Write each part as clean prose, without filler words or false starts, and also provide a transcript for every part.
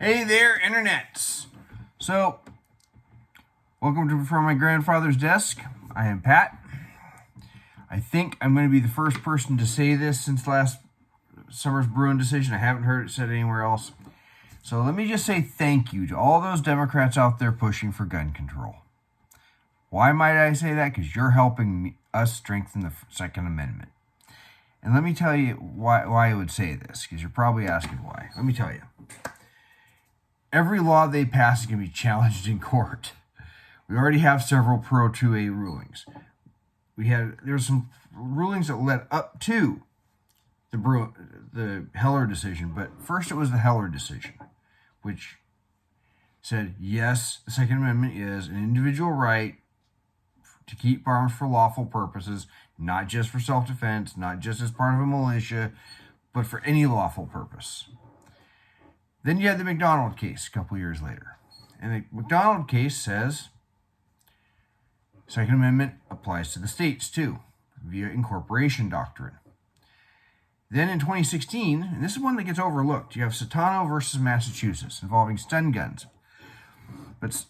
Hey there, internets. So, welcome to From My Grandfather's Desk. I am Pat. I think I'm going to be the first person to say this since last summer's Bruen decision. I haven't heard it said anywhere else. So let me just say thank you to all those Democrats out there pushing for gun control. Why might I say that? Because you're helping us strengthen the Second Amendment. And let me tell you why I would say this, because you're probably asking why. Let me tell you. Every law they pass is going to be challenged in court. We already have several Pro 2A rulings. There's some rulings that led up to the Heller decision, but first it was the Heller decision, which said, yes, the Second Amendment is an individual right to keep arms for lawful purposes, not just for self-defense, not just as part of a militia, but for any lawful purpose. Then you had the McDonald case a couple years later. And the McDonald case says Second Amendment applies to the states too, via incorporation doctrine. Then in 2016, and this is one that gets overlooked, you have Satano versus Massachusetts involving stun guns. But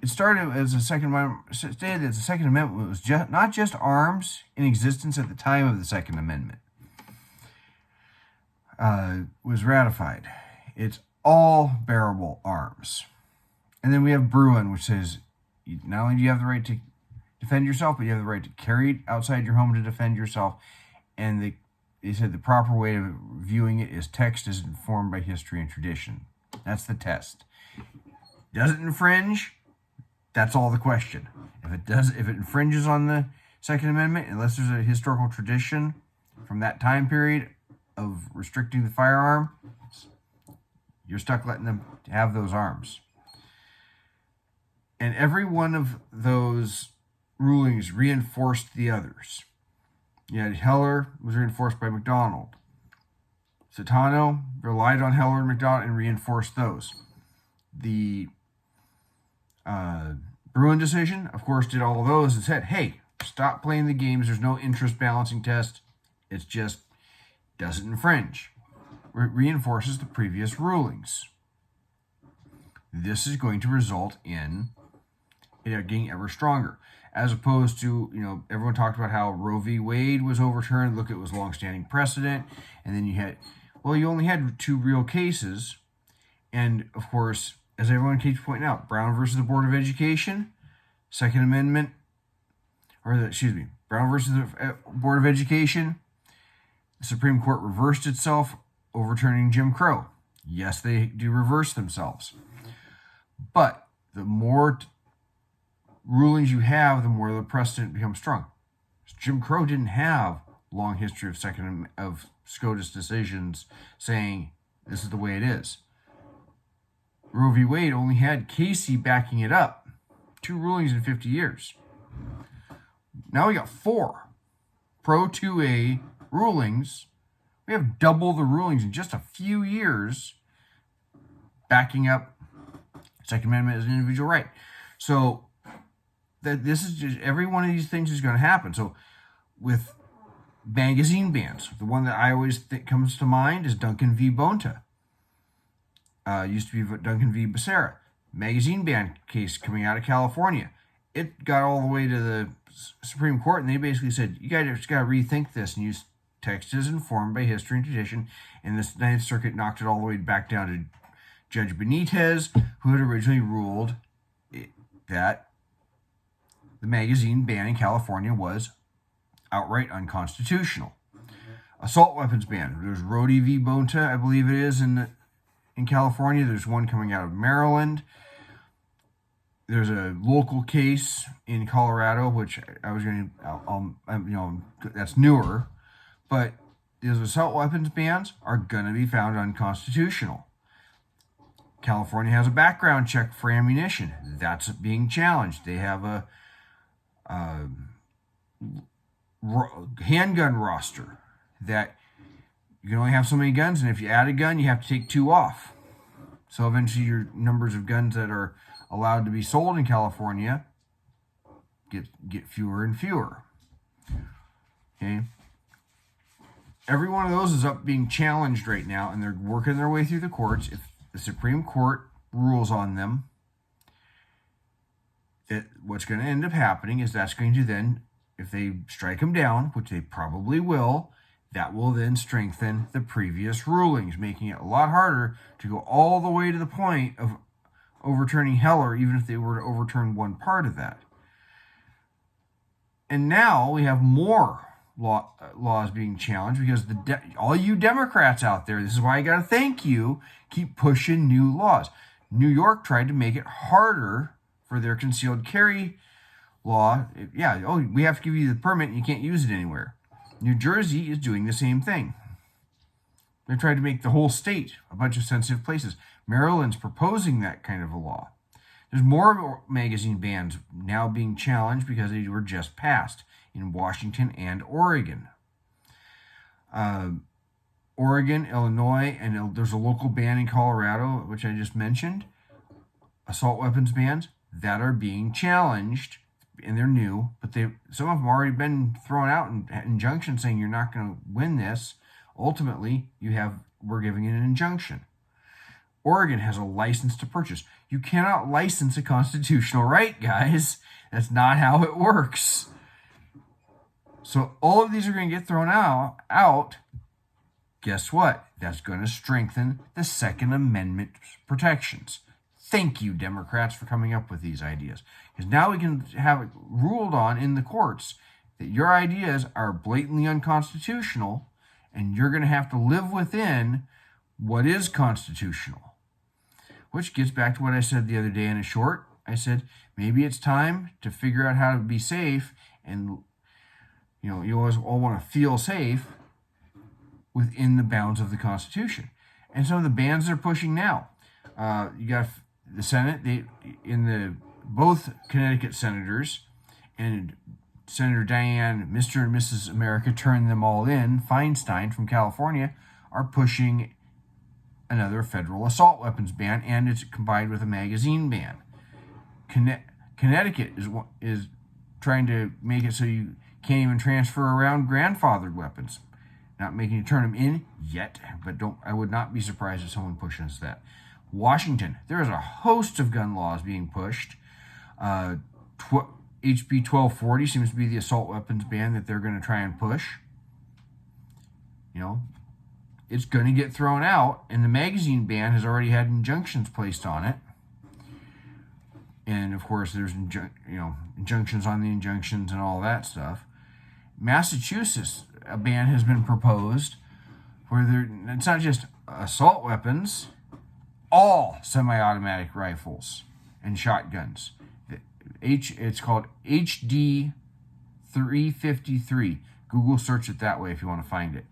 it started as a Second Amendment, stated that the Second Amendment was not just arms in existence at the time of the Second Amendment was ratified. It's all bearable arms. And then we have Bruen, which says not only do you have the right to defend yourself, but you have the right to carry it outside your home to defend yourself. And they said the proper way of viewing it is text is informed by history and tradition. That's the test. Does it infringe? That's all the question. If it infringes on the Second Amendment, unless there's a historical tradition from that time period of restricting the firearm, you're stuck letting them have those arms. And every one of those rulings reinforced the others. You had Heller was reinforced by McDonald. Satano relied on Heller and McDonald and reinforced those. The Bruen decision, of course, did all of those and said, hey, stop playing the games. There's no interest balancing test. It's just doesn't infringe. It reinforces the previous rulings. This is going to result in it getting ever stronger. As opposed to, everyone talked about how Roe v. Wade was overturned. Look, it was long-standing precedent. And then you only had two real cases. And, of course, as everyone keeps pointing out, Brown versus the Board of Education, Second Amendment, Brown versus the Board of Education, the Supreme Court reversed itself, overturning Jim Crow. Yes, they do reverse themselves. But the more rulings you have, the more the precedent becomes strong. Jim Crow didn't have long history of SCOTUS decisions saying this is the way it is. Roe v. Wade only had Casey backing it up. 2 rulings in 50 years. Now we got 4 Pro 2A rulings. We have double the rulings in just a few years backing up Second Amendment as an individual right. So that this is just every one of these things is going to happen. So with magazine bans, the one that I always think comes to mind is Duncan v. Bonta. Used to be Duncan v. Becerra. Magazine ban case coming out of California. It got all the way to the Supreme Court, and they basically said, you guys just got to rethink this and use text is informed by history and tradition. And the Ninth Circuit knocked it all the way back down to Judge Benitez, who had originally ruled that the magazine ban in California was outright unconstitutional. Assault weapons ban. There's Rody v. Bonta, I believe it is, in California. There's one coming out of Maryland. There's a local case in Colorado, which that's newer. But those assault weapons bans are going to be found unconstitutional. California has a background check for ammunition. That's being challenged. They have a handgun roster that you can only have so many guns, and if you add a gun, you have to take 2 off. So eventually your numbers of guns that are allowed to be sold in California get fewer and fewer. Okay. Every one of those is up being challenged right now, and they're working their way through the courts. If the Supreme Court rules on them, what's going to end up happening is that's going to then, if they strike them down, which they probably will, that will then strengthen the previous rulings, making it a lot harder to go all the way to the point of overturning Heller, even if they were to overturn one part of that. And now we have more laws being challenged because all you Democrats out there, this is why I got to thank you, keep pushing new laws. New York tried to make it harder for their concealed carry law. We have to give you the permit and you can't use it anywhere. New Jersey is doing the same thing. They're trying to make the whole state a bunch of sensitive places. Maryland's proposing that kind of a law. There's more magazine bans now being challenged because they were just passed in Washington and Oregon. Oregon, Illinois, and there's a local ban in Colorado, which I just mentioned. Assault weapons bans that are being challenged, and they're new, but some of them already been thrown out in injunctions saying you're not going to win this. Ultimately, we're giving it an injunction. Oregon has a license to purchase. You cannot license a constitutional right, guys. That's not how it works. So all of these are going to get thrown out. Guess what? That's going to strengthen the Second Amendment protections. Thank you, Democrats, for coming up with these ideas. Because now we can have it ruled on in the courts that your ideas are blatantly unconstitutional, and you're going to have to live within what is constitutional. Which gets back to what I said the other day in a short. I said, maybe it's time to figure out how to be safe, and you always all want to feel safe within the bounds of the Constitution. And some of the bans they're pushing now. You got the Senate, both Connecticut senators and Senator Dianne, Mr. and Mrs. America, turn them all in, Feinstein from California, are pushing another federal assault weapons ban, and it's combined with a magazine ban. Connecticut is trying to make it so you can't even transfer around grandfathered weapons. Not making you turn them in yet, but I would not be surprised if someone pushes that. Washington, there is a host of gun laws being pushed. HB 1240 seems to be the assault weapons ban that they're going to try and push. It's going to get thrown out, and the magazine ban has already had injunctions placed on it. And of course, there's injunctions on the injunctions and all that stuff. Massachusetts, a ban has been proposed where it's not just assault weapons, all semi-automatic rifles and shotguns. It's called HD 353. Google search it that way if you want to find it.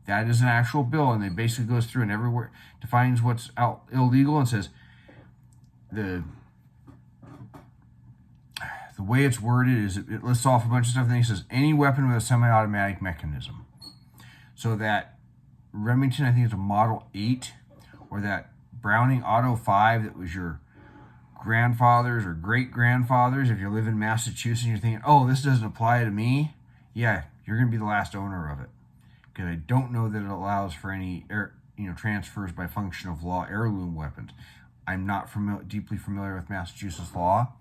That is an actual bill, and it basically goes through and everywhere defines what's illegal and says the way it's worded is it lists off a bunch of stuff, and then it says any weapon with a semi-automatic mechanism. So that Remington, I think it's a Model 8, or that Browning Auto 5 that was your grandfather's or great-grandfather's. If you live in Massachusetts and you're thinking, oh, this doesn't apply to me, yeah, you're going to be the last owner of it. Because I don't know that it allows for any transfers by function of law heirloom weapons. I'm not deeply familiar with Massachusetts law.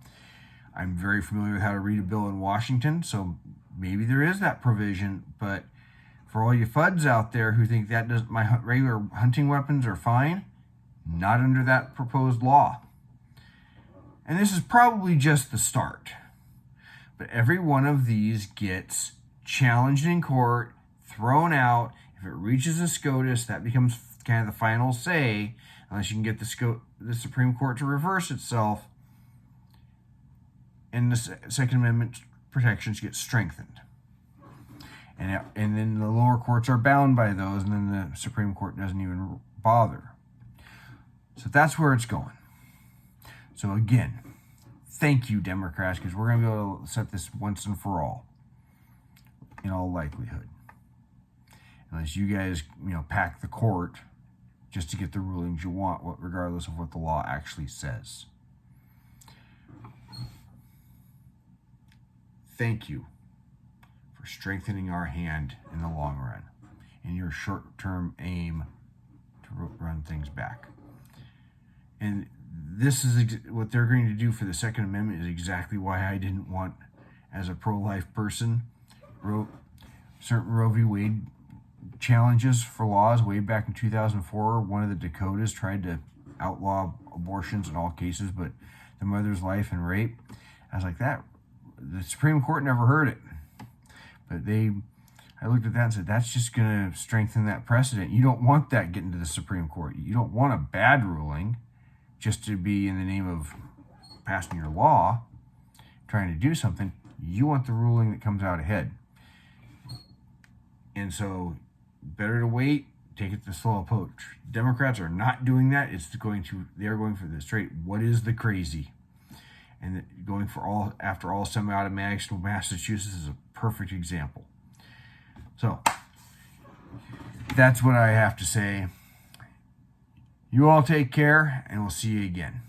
I'm very familiar with how to read a bill in Washington, so maybe there is that provision. But for all you FUDs out there who think my regular hunting weapons are fine, not under that proposed law. And this is probably just the start. But every one of these gets challenged in court, thrown out. If it reaches a SCOTUS, that becomes kind of the final say, unless you can get the Supreme Court to reverse itself, and the Second Amendment protections get strengthened. And then the lower courts are bound by those, and then the Supreme Court doesn't even bother. So that's where it's going. So again, thank you, Democrats, because we're going to be able to set this once and for all, in all likelihood. Unless you guys, pack the court just to get the rulings you want, regardless of what the law actually says. Thank you for strengthening our hand in the long run, in your short-term aim to run things back. And this is what they're going to do for the Second Amendment is exactly why I didn't want, as a pro-life person, certain Roe v. Wade challenges for laws way back in 2004. One of the Dakotas tried to outlaw abortions in all cases, but the mother's life and rape. I was like, the Supreme Court never heard it. But I looked at that and said, that's just going to strengthen that precedent. You don't want that getting to the Supreme Court. You don't want a bad ruling just to be in the name of passing your law, trying to do something. You want the ruling that comes out ahead. And so, better to wait, take it the slow approach. Democrats are not doing that. They're going for the straight, what is the crazy? And going for after all semi-automatics in Massachusetts is a perfect example. So, that's what I have to say. You all take care, and we'll see you again.